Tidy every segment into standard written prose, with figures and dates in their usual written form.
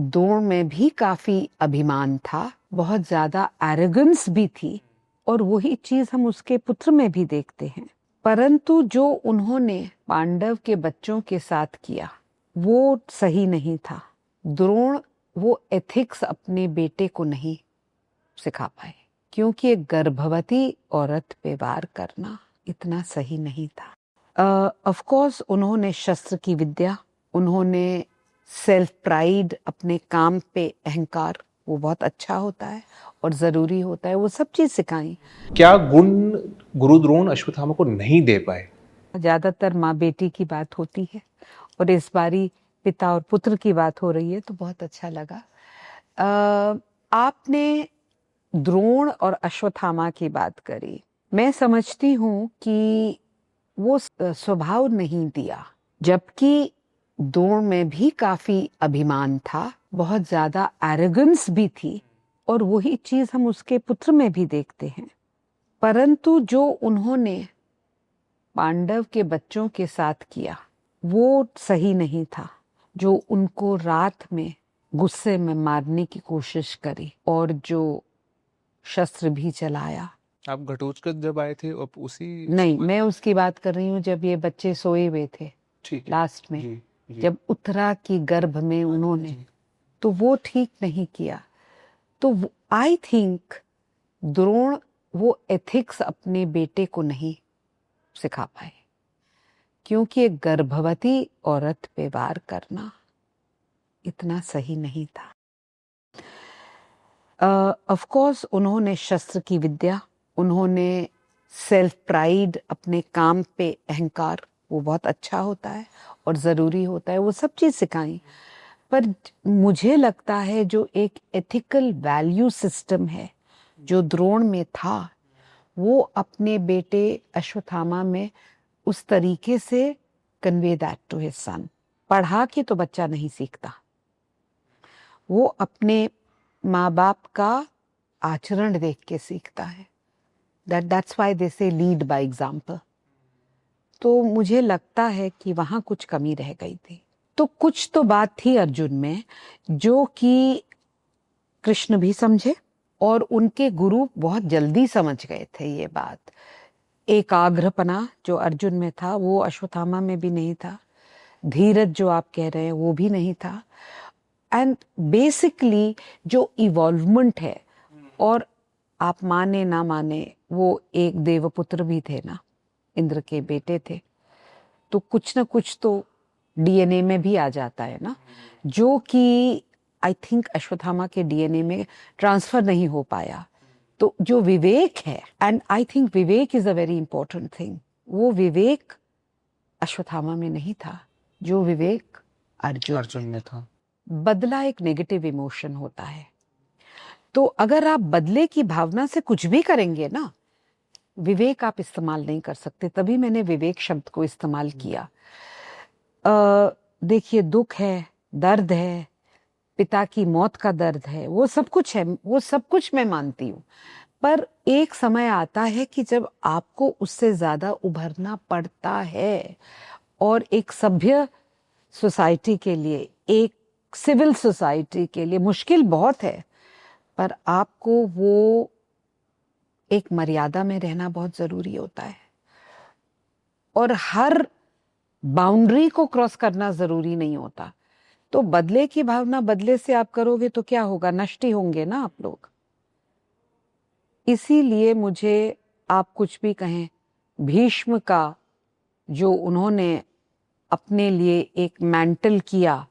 द्रोण में भी काफी अभिमान था, बहुत ज्यादा एरोगेंस भी थी, और वही चीज हम उसके पुत्र में भी देखते हैं। परंतु जो उन्होंने पांडव के बच्चों के साथ किया वो सही नहीं था। द्रोण वो एथिक्स अपने बेटे को नहीं सिखा पाए, क्योंकि एक गर्भवती औरत पे वार करना इतना सही नहीं था। ऑफ कोर्स उन्होंने शस्त्र की विद्या, उन्होंने सेल्फ प्राइड, अपने काम पे अहंकार, वो बहुत अच्छा होता है और जरूरी होता है, वो सब चीज सिखाई। क्या गुण गुरु द्रोण अश्वत्थामा को नहीं दे पाए? ज्यादातर माँ बेटी की बात होती है और इस बारी पिता और पुत्र की बात हो रही है, तो बहुत अच्छा लगा। आपने द्रोण और अश्वत्थामा की बात करी। मैं समझती हूँ कि वो स्वभाव नहीं दिया, जबकि द्रोण में भी काफी अभिमान था, बहुत ज्यादा एरोगेंस भी थी, और वही चीज हम उसके पुत्र में भी देखते हैं। परंतु जो उन्होंने पांडव के बच्चों के साथ किया वो सही नहीं था। जो उनको रात में गुस्से में मारने की कोशिश करी और जो शस्त्र भी चलाया। आप घटोत्कच जब आए थे अब उसी नहीं, मैं उसकी बात कर रही हूँ जब ये बच्चे सोए हुए थे, ठीक है। लास्ट में जी, जी। जब उत्तरा की गर्भ में उन्होंने, तो वो ठीक नहीं किया। तो आई थिंक द्रोण वो एथिक्स अपने बेटे को नहीं सिखा पाए, क्योंकि एक गर्भवती औरत पे वार करना इतना सही नहीं था। ऑफ कोर्स उन्होंने शस्त्र की विद्या, उन्होंने सेल्फ प्राइड, अपने काम पे अहंकार, वो बहुत अच्छा होता है और जरूरी होता है, वो सब चीज सिखाई। पर मुझे लगता है जो एक एथिकल वैल्यू सिस्टम है जो द्रोण में था, वो अपने बेटे अश्वत्थामा में उस तरीके से convey that to his son. पढ़ा के तो बच्चा नहीं सीखता, वो अपने माँ बाप का आचरण देख के सीखता है। that's why they say lead by example। तो मुझे लगता है कि वहां कुछ कमी रह गई थी। तो कुछ तो बात थी अर्जुन में जो कि कृष्ण भी समझे और उनके गुरु बहुत जल्दी समझ गए थे ये बात। एकाग्रपना जो अर्जुन में था वो अश्वत्थामा में भी नहीं था। धीरज जो आप कह रहे हैं वो भी नहीं था। एंड बेसिकली जो इवॉल्वमेंट है, और आप माने ना माने वो एक देवपुत्र भी थे ना, इंद्र के बेटे थे, तो कुछ ना कुछ तो डीएनए में भी आ जाता है ना, जो कि आई थिंक अश्वत्थामा के डीएनए में ट्रांसफर नहीं हो पाया। तो जो विवेक है, and I think Vivek is a very important thing, वो विवेक अश्वत्थामा में नहीं था जो विवेक अर्जुन में था। बदला एक नेगेटिव इमोशन होता है, तो अगर आप बदले की भावना से कुछ भी करेंगे ना, विवेक आप इस्तेमाल नहीं कर सकते। तभी मैंने विवेक शब्द को इस्तेमाल किया। देखिए, दुख है, दर्द है, पिता की मौत का दर्द है, वो सब कुछ है, वो सब कुछ मैं मानती हूँ। पर एक समय आता है कि जब आपको उससे ज्यादा उभरना पड़ता है, और एक सभ्य सोसाइटी के लिए, एक सिविल सोसाइटी के लिए मुश्किल बहुत है, पर आपको वो एक मर्यादा में रहना बहुत जरूरी होता है, और हर बाउंड्री को क्रॉस करना जरूरी नहीं होता। तो बदले की भावना, बदले से आप करोगे तो क्या होगा, नष्ट ही होंगे ना आप लोग। इसीलिए मुझे, आप कुछ भी कहें, भीष्म का जो उन्होंने अपने लिए एक मैंटल किया,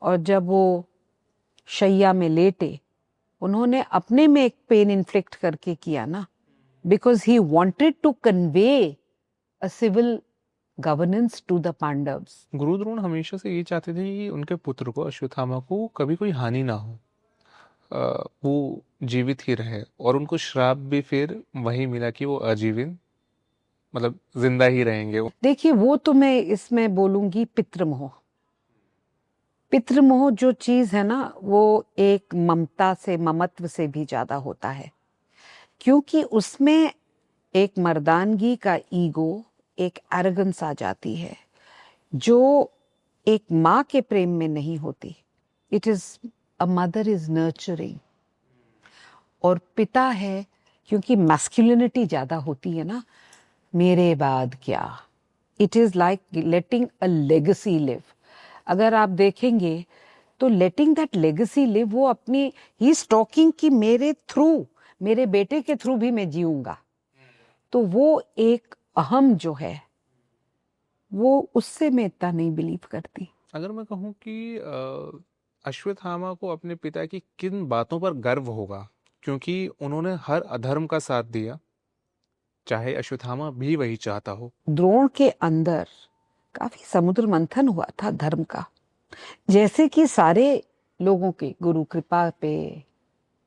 और जब वो शैया में लेटे, उन्होंने अपने में एक पेन इन्फ्लिक्ट करके किया ना, because he wanted to convey a civil governance to the Pandavs. Guru Drona हमेशा से ये चाहते थे कि उनके पुत्र को अश्वत्थामा को कभी कोई हानि ना हो, वो जीवित ही रहे, और उनको श्राप भी फिर वही मिला कि वो आजीवन, मतलब जिंदा ही रहेंगे वो। देखिए, वो तो मैं इसमें बोलूंगी पितृमोह। पितृमोह जो चीज है ना, वो एक ममता से, ममत्व से भी ज्यादा होता है, क्योंकि उसमें एक मर्दानगी का ईगो, एक एरोगेंस आ जाती है जो एक माँ के प्रेम में नहीं होती। It is a mother is nurturing, और पिता है, क्योंकि मैस्कुलिनिटी ज्यादा होती है ना, मेरे बाद क्या, it is like letting a legacy live. अगर आप देखेंगे तो लेटिंग दैट लेगेसी लिव, वो अपनी ही इज टॉकिंग कि मेरे थ्रू, मेरे बेटे के थ्रू भी मैं जीऊंगा। तो वो एक अहम जो है, वो उससे मैं इतना नहीं बिलीव करती। अगर मैं कहूँ कि अश्वत्थामा को अपने पिता की किन बातों पर गर्व होगा, क्योंकि उन्होंने हर अधर्म का साथ दिया, चाहे अश्वत्थामा भी वही चाहता हो। द्रोण के अंदर काफी समुद्र मंथन हुआ था धर्म का, जैसे कि सारे लोगों के, गुरु कृपा पे,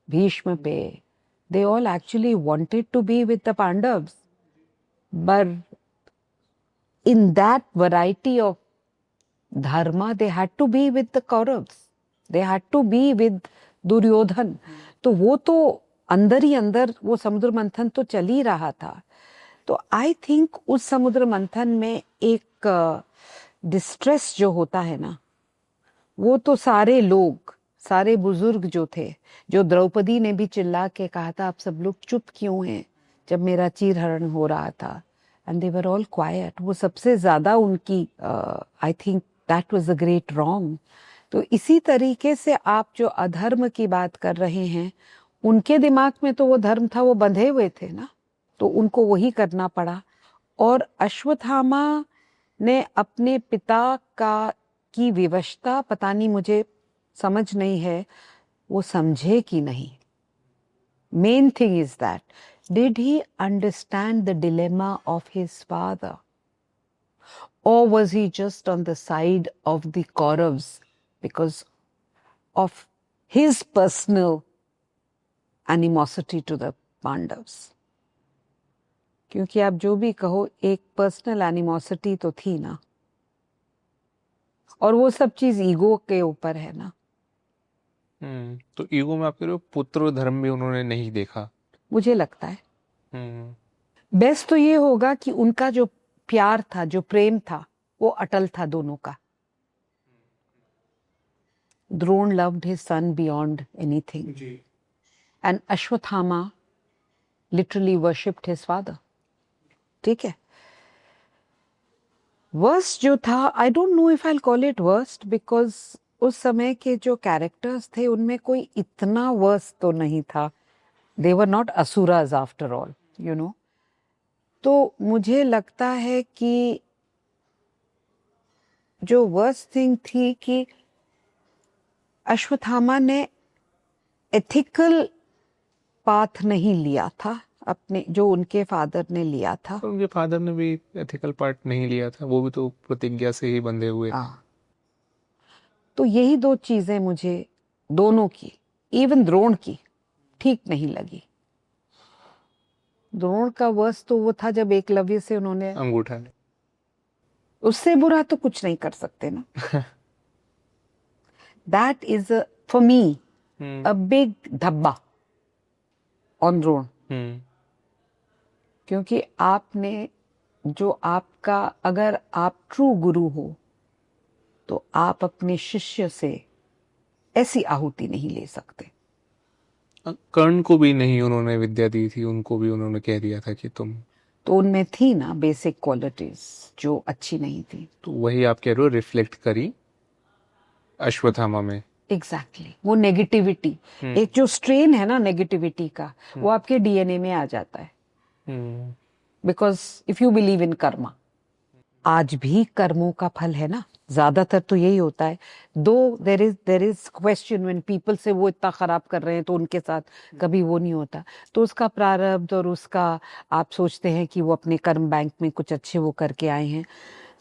भीष्म पे, they all actually wanted to be with the Pandavas, but in that variety of dharma they had to be with the Kauravas, they had to be with Duryodhan. तो वो तो अंदर ही अंदर वो समुद्र मंथन तो चल ही रहा था। तो आई थिंक उस समुद्र मंथन में एक डिस्ट्रेस जो होता है ना, वो तो सारे लोग, सारे बुजुर्ग जो थे, जो द्रौपदी ने भी चिल्ला के कहा था आप सब लोग चुप क्यों हैं जब मेरा चीरहरण हो रहा था, and they were all quite. वो सबसे ज्यादा उनकी, I think that was a great wrong. तो इसी तरीके से आप जो अधर्म की बात कर रहे हैं, उनके दिमाग में तो वो धर्म था, वो बंधे हुए थे ना, तो उनको वही करना पड़ा। और अश्वत्थामा ने अपने पिता का की विवशता, पता नहीं, मुझे समझ नहीं है वो समझे कि नहीं। Main thing is that did he understand the dilemma of his father, or was he just on the side of the Kauravas because of his personal animosity to the Pandavas? क्योंकि आप जो भी कहो, एक पर्सनल एनिमोसिटी तो थी ना, और वो सब चीज ईगो के ऊपर है ना। तो ईगो में आप कह रहे हो पुत्र धर्म भी उन्होंने नहीं देखा, मुझे लगता है हम्म बेस्ट तो ये होगा कि उनका जो प्यार था, जो प्रेम था, वो अटल था दोनों का। Drona loved his son beyond anything, and Ashwatthama literally worshipped his father. ठीक है, वर्स्ट जो था, I don't know if I call it worst, because उस समय के जो कैरेक्टर्स थे उनमें कोई इतना वर्स्ट तो नहीं था। They were not assured after all, you know. तो मुझे लगता है कि जो वर्स्ट थिंग थी कि अश्वत्थामा ने एथिकल पाथ नहीं लिया था अपने, जो उनके फादर ने लिया था। तो उनके फादर ने भी एथिकल पार्ट नहीं लिया था, वो भी तो प्रतिज्ञा से ही बंधे हुए थे। तो यही दो चीजें मुझे दोनों की, इवन द्रोण की, ठीक नहीं लगी। द्रोण का वर्ष तो वो था जब एकलव्य से उन्होंने अंगूठा ने, उससे बुरा तो कुछ नहीं कर सकते ना। That is for me a big धब्बा ऑन द्रोण, क्योंकि आपने जो आपका, अगर आप ट्रू गुरु हो तो आप अपने शिष्य से ऐसी आहुति नहीं ले सकते। कर्ण को भी नहीं उन्होंने विद्या दी थी, उनको भी उन्होंने कह दिया था कि तुम, तो उनमें थी ना बेसिक क्वालिटीज जो अच्छी नहीं थी। तो वही आप कह रहे हो रिफ्लेक्ट करी अश्वत्थामा में। एग्जैक्टली वो नेगेटिविटी, एक जो स्ट्रेन है ना नेगेटिविटी का, वो आपके डीएनए में आ जाता है। Because if you believe in Karma, आज भी कर्मों का फल है ना, ज्यादातर तो यही होता है। दो there is question when people से वो इतना खराब कर रहे हैं तो उनके साथ कभी वो नहीं होता। तो उसका प्रारब्ध और उसका, आप सोचते हैं कि वो अपने कर्म बैंक में कुछ अच्छे वो करके आए हैं।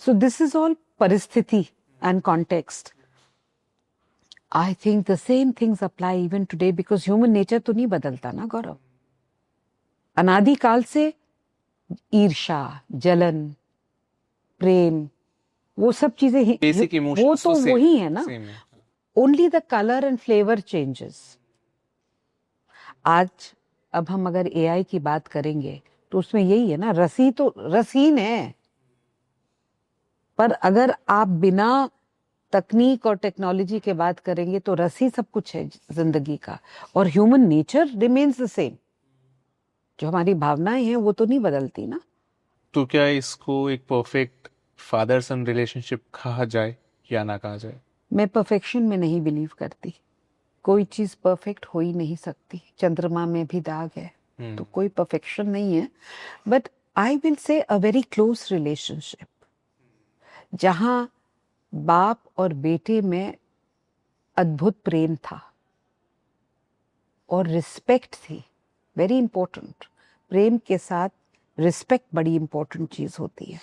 सो दिस इज ऑल परिस्थिति and context. I think the same things apply even today, because human nature तो नहीं बदलता ना गौरव। अनादिकाल से ईर्ष्या, जलन, प्रेम, वो सब चीजें ही, बेसिक वो इमोशंस तो सेम वही है ना। सेम है। Only the colour and flavour changes. आज अब हम अगर एआई की बात करेंगे तो उसमें यही है ना, रसी तो रसीन है, पर अगर आप बिना तकनीक और टेक्नोलॉजी के बात करेंगे तो रस ही सब कुछ है जिंदगी का, और human nature remains the same. जो हमारी भावनाएं हैं वो तो नहीं बदलती ना। तो क्या इसको एक परफेक्ट फादर सन रिलेशनशिप कहा जाए या ना कहा जाए? मैं परफेक्शन में नहीं बिलीव करती। कोई चीज परफेक्ट हो ही नहीं सकती। चंद्रमा में भी दाग है, तो कोई परफेक्शन नहीं है। But I will say a very close relationship, जहां बाप और बेटे में अद्भुत प्रेम था और रिस्पेक्ट थी। Very important. प्रेम के साथ रिस्पेक्ट बड़ी इंपॉर्टेंट चीज होती है।